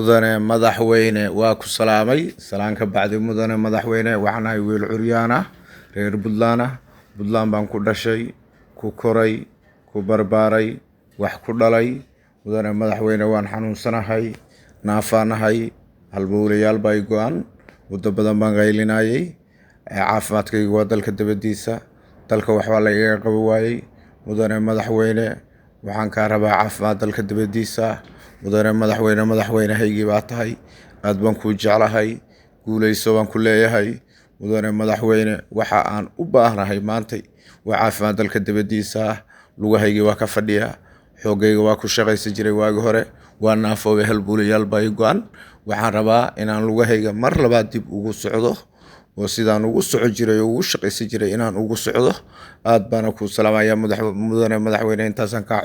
mudane madaxweyne waa ku salaamay salaanka bacdi mudane madaxweyne waxaan ahay wiil curyaan ah reer Puntland baan ku dhashay ku koray ku barbaaray wax ku dhalay mudane madaxweyne waan xanuunsanahay naafaanahay halbowlayaal bay go'an wada badan baan qaylinayay caafimaadkaygu waa dalka dibadiisa dalka waxba la iga qabo waayay mudane madaxweyne waxaan ka rabaa caafimaad dalka dibadiisa mudane madaxweyne haygii baa tahay aad baan ku jeclahay guuleyso baan ku leeyahay mudane madaxweyne waxa aan u baahnahay maantay waa caafimaad dalka dibadiisa lugahaygii waa ka fadhiya xoogayga waa ku shaqaysan jiray waagi hore waa naafoobay halbowlayaal bay go'an waxaan rabaa inaan lugahayga mar labaad dib ugu socdo oo sidaan ugu soco jiray oo ugu shaqaysan jiray inaan ugu socdo aad baan ku salaamayaa mudane madaxweyne intaasaan ka